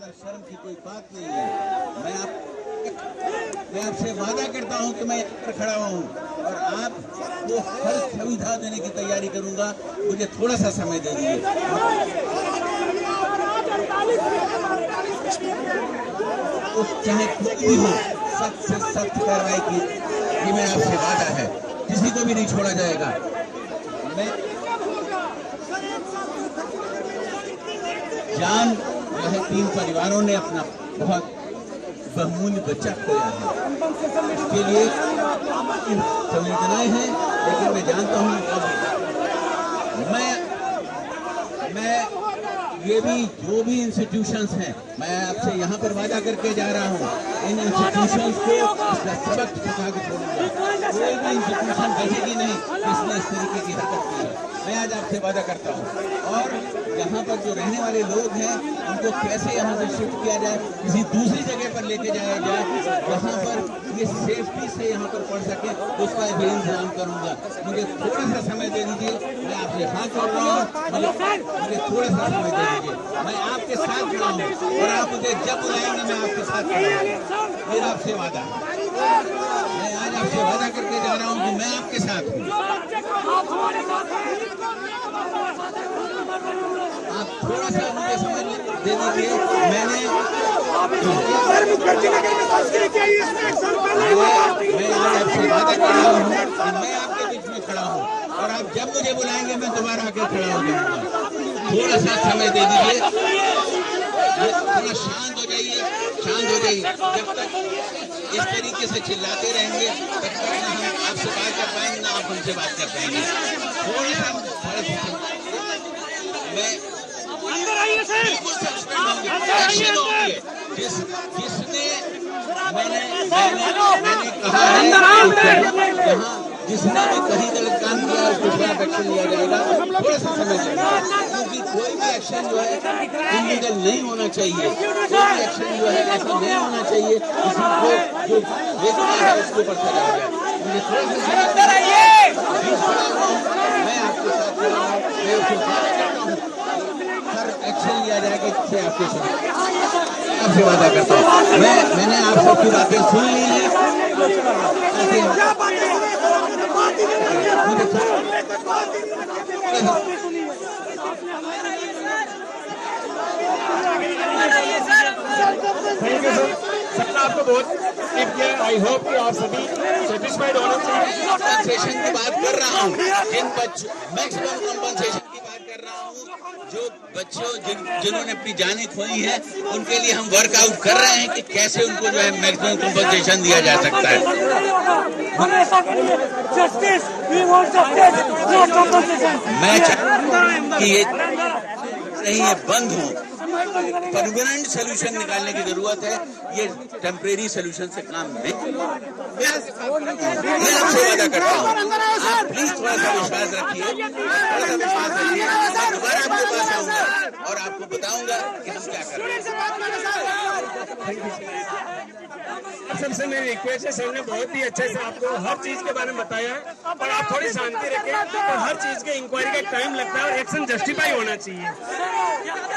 ज्यादा शर्म की कोई बात नहीं है। मैं आपसे वादा करता हूं कि मैं यहाँ पर खड़ा हूं और आपको हर सुविधा देने की तैयारी करूंगा। मुझे थोड़ा सा समय दे दीजिए। तो चाहे कोई भी हो, सख्त से सख्त कार्रवाई की ये मेरा आपसे वादा है। किसी को भी नहीं छोड़ा जाएगा। मैं जान जो है 3 परिवारों ने अपना बहुत बहुमूल्य बच्चा खोया है, इसके लिए संवेदनाएं हैं, लेकिन मैं जानता हूँ मैं ये भी जो भी इंस्टीट्यूशंस हैं, मैं आपसे यहाँ पर वादा करके जा रहा हूँ, इन इंस्टीट्यूशंस को इसका सबक सिखा के छोड़ूंगा। कोई भी इंस्टीट्यूशन बचेगी नहीं जिसने इस तरीके की हरकत की है। मैं आज आपसे वादा करता हूँ। और यहाँ पर जो रहने वाले लोग हैं उनको कैसे यहाँ से शिफ्ट किया जाए, किसी दूसरी जगह पर लेके जाया जाए जहाँ पर ये सेफ्टी से यहाँ पर पढ़ सके, उसका भी इंतजाम करूँगा। मुझे थोड़ा सा समय दे दीजिए। मैं आपसे हाथ जोड़ रहा हूँ, मुझे थोड़ा सा समय दे दीजिए। मैं आपके साथ खड़ा हूँ और आप मुझे जब बुलाएंगे मैं आपके साथ खड़ा हूँ। मेरा आपसे वादा है। मैं आज आपसे वादा करके जा रहा हूँ कि मैं आपके साथ हूँ। आप थोड़ा सा मुझे समय दे दीजिए। मैं आज आपसे वादा कर रहा हूँ कि मैं आपके बीच में खड़ा हूँ और आप जब मुझे बुलाएंगे मैं दोबारा आकर खड़ा हो जाऊंगा। थोड़ा सा समय दे दीजिए। थोड़ा शांत हो जाइए। जब तक इस तरीके से चिल्लाते रहेंगे तब तक ना हम आपसे बात कर पाएंगे ना आप हमसे बात कर पाएंगे। थोड़ा सा मैं अंदर आइए सर। जिसने मैंने कहा है यहाँ जिसने भी कहीं गलत काम किया उसके खिलाफ एक्शन लिया जाएगा। थोड़ा सा समय लगेगा क्योंकि कोई भी एक्शन जो है इलीगल नहीं होना चाहिए। कोई भी एक्शन जो है ऐसा नहीं होना चाहिए किसी को जो व्यक्ति है उसके ऊपर चला जाए। मुझे थोड़ा सा समय मैं आपके साथ खड़ा हूँ। मैं उसको वादा करता हूँ हर एक्शन लिया जाएगा इससे आपके साथ आपसे वादा करता हूँ। मैंने आप सबकी बातें सुन ली है। Thank you sir. सर आपको बहुत टिप किया। आई होप कि आप सभी सेटिस्फाइड होना चाहिए। कॉम्पनसेशन की बात कर रहा हूँ, जिन बच्चों मैक्सिमम कॉम्पनसेशन की बात कर रहा हूँ। जो बच्चों जिन्होंने अपनी जानें खोई हैं उनके लिए हम वर्कआउट कर रहे हैं कि कैसे उनको जो है मैक्सिमम कॉम्पनसेशन दिया जा सकता है। मैं चाहता हूं कि ये नहीं है बंद हो, परमानेंट सोल्यूशन निकालने की जरूरत है। ये टेम्परेरी सोल्यूशन से काम नहीं। मैं आपसे वादा करता हूँ आप प्लीज थोड़ा सा विश्वास रखिए। मैं दोबारा आपके पास आऊंगा और आपको बताऊंगा कि हम क्या कर रहे हैं। सबसे मेरी रिक्वेस्ट है, सर ने बहुत ही अच्छे से आपको हर चीज के बारे में बताया है और आप थोड़ी शांति रखें और हर चीज के इंक्वायरी का टाइम लगता है और एक्शन जस्टिफाई होना चाहिए।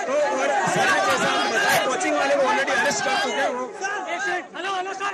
तो और सर ने जैसा आपको बताया कोचिंग वाले को ऑलरेडी अरेस्ट कर चुके हैं। Hello sir.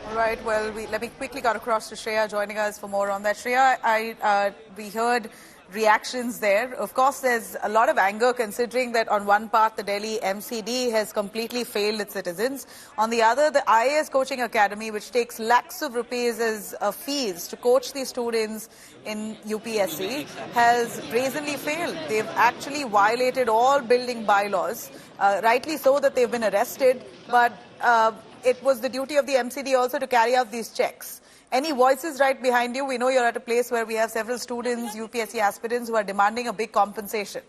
All right, well, let me quickly cut across to Shreya joining us for more on that. Shreya, we heard reactions there. Of course, there's a lot of anger considering that on one part, the Delhi MCD has completely failed its citizens. On the other, the IAS Coaching Academy, which takes lakhs of rupees as fees to coach these students in UPSC, has brazenly failed. They've actually violated all building bylaws. Rightly so that they've been arrested, but it was the duty of the MCD also to carry out these checks. Any voices right behind you? We know you're at a place where we have several students, UPSC aspirants, who are demanding a big compensation.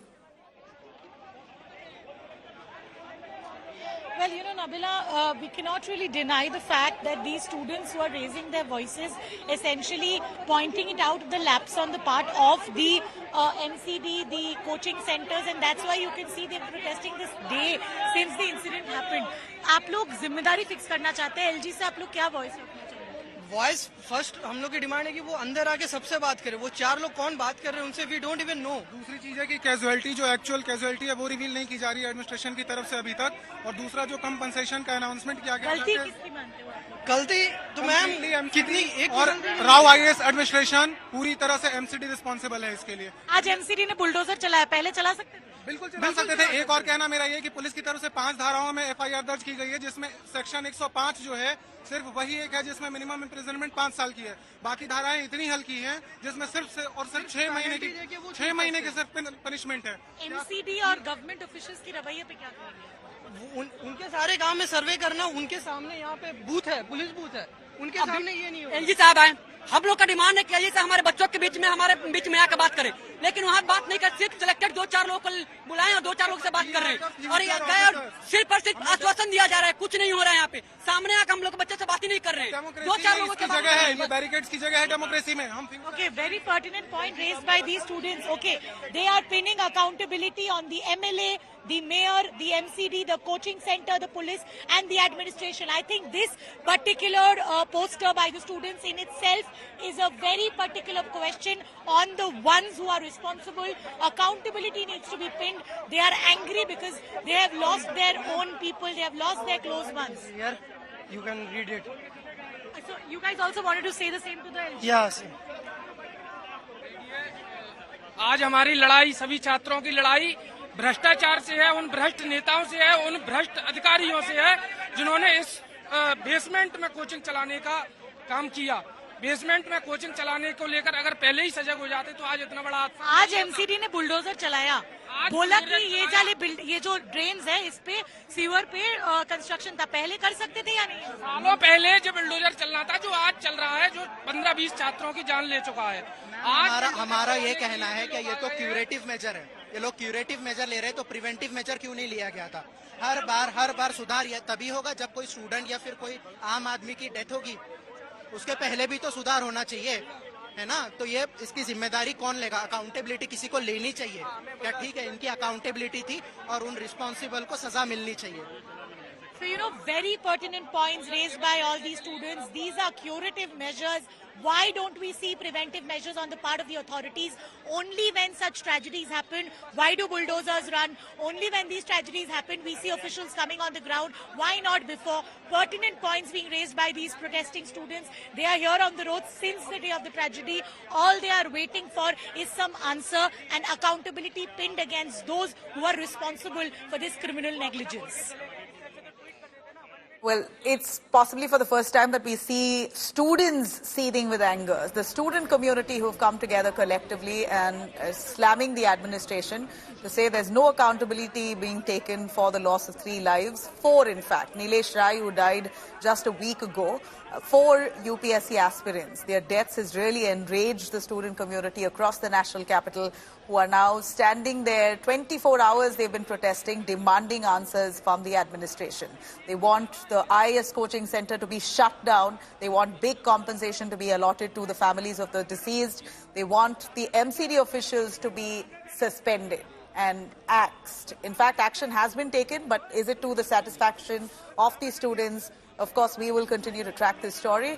Well, Nabila, we cannot really deny the fact that these students who are raising their voices, essentially pointing it out the lapse on the part of the MCD, the coaching centers, and that's why you can see them protesting this day since the incident happened. आप लोग जिम्मेदारी fix करना चाहते हैं, LG से आप लोग क्या वॉइस रखना चाहते हैं? वॉइस फर्स्ट हम लोग की डिमांड है कि वो अंदर आके सबसे बात करे। वो 4 लोग कौन बात कर रहे हैं उनसे वी डोंट इवन नो। दूसरी चीज है कि कैजुअलिटी जो एक्चुअल कैजुअलिटी है वो रिवील नहीं की जा रही है एडमिनिस्ट्रेशन की तरफ से अभी तक, और दूसरा जो कंपनसेशन का अनाउंसमेंट किया गया गलती किसकी मानते हो आप? गलती तो मैम कितनी एक और राव आईएएस एडमिनिस्ट्रेशन पूरी तरह से एमसीडी रिस्पॉन्सिबल है इसके लिए। आज MCD ने बुलडोजर चलाया, पहले चला सकते थे? बिल्कुल चला सकते थे। एक और कहना मेरा ये कि पुलिस की तरफ से 5 धाराओं में FIR दर्ज की गई है, जिसमें सेक्शन 105 जो है सिर्फ वही एक है जिसमें मिनिमम इम्प्रिजनमेंट 5 साल की है। बाकी धाराएं इतनी हल्की हैं जिसमें सिर्फ 6 महीने की सिर्फ पनिशमेंट है। MCD और गवर्नमेंट ऑफिशियल्स की रवैये पे क्या कहेंगे? उनके सारे गांव में सर्वे करना, उनके सामने यहाँ पे बूथ है, पुलिस बूथ है, उनके सामने ये नहीं हो। LG साहब आए, हम लोग का डिमांड है कि LG साहब हमारे बच्चों के बीच में हमारे बीच में आकर बात करें, लेकिन वहाँ बात नहीं कर, सिर्फ सिलेक्टेड 2-4 लोग को बुलाए और 2-4 लोग से बात कर रहे हैं और ये गए और सिर्फ और सिर्फ आश्वासन दिया जा रहा है, कुछ नहीं हो रहा है। यहाँ पे सामने आकर हम लोग बच्चे से बात ही नहीं कर रहे हैं। 2-4 लोगों की जगह है, ये बैरिकेड्स की जगह है डेमोक्रेसी में। हम Okay, very pertinent point raised by these students. Okay, they are pinning accountability on the MLA, the mayor, the MCD, the coaching center, the police and the administration. I think this particular poster by the students in itself is a very particular question on the ones who are responsible. Accountability needs to be pinned. They are angry because they have lost their own people, they have lost their close ones. Here you can read it. So you guys also wanted to say the same to the LG? Yes. आज हमारी लड़ाई, सभी छात्रों की लड़ाई भ्रष्टाचार से है, उन भ्रष्ट नेताओं से है, उन भ्रष्ट अधिकारियों से है जिन्होंने इस बेसमेंट में कोचिंग चलाने का काम किया। बेसमेंट में कोचिंग चलाने को लेकर अगर पहले ही सजग हो जाते तो आज इतना बड़ा आज MCD ने बुलडोजर चलाया, बोला कि ये जो ड्रेन्स है इस पे सीवर पे कंस्ट्रक्शन था, पहले कर सकते थे या नहीं? सालों पहले जो बुलडोजर चलना था, जो आज चल रहा है, जो 15-20 छात्रों की जान ले चुका है। हमारा ये कहना है कि ये तो क्यूरेटिव मेजर है, ये लोग क्यूरेटिव मेजर ले रहे हैं तो प्रिवेंटिव मेजर क्यों नहीं लिया गया था? हर बार सुधार तभी होगा जब कोई स्टूडेंट या फिर कोई आम आदमी की डेथ होगी, उसके पहले भी तो सुधार होना चाहिए, है ना? तो ये इसकी जिम्मेदारी कौन लेगा? अकाउंटेबिलिटी किसी को लेनी चाहिए क्या? ठीक है, इनकी अकाउंटेबिलिटी थी और उन रिस्पॉन्सिबल को सजा मिलनी चाहिए। So, very pertinent points raised by all these students. These are curative measures. Why don't we see preventive measures on the part of the authorities? Only when such tragedies happen, why do bulldozers run? Only when these tragedies happen, we see officials coming on the ground. Why not before? Pertinent points being raised by these protesting students. They are here on the road since the day of the tragedy. All they are waiting for is some answer and accountability pinned against those who are responsible for this criminal negligence. Well, it's possibly for the first time that we see students seething with anger. The student community who've come together collectively and slamming the administration to say there's no accountability being taken for the loss of 3 lives. 4, in fact. Nilesh Rai, who died just a week ago. 4 UPSC aspirants. Their deaths has really enraged the student community across the national capital, who are now standing there. 24 hours they've been protesting, demanding answers from the administration. They want the IAS coaching center to be shut down. They want big compensation to be allotted to the families of the deceased. They want the MCD officials to be suspended and axed. In fact, action has been taken, but is it to the satisfaction of the students? Of course, we will continue to track this story.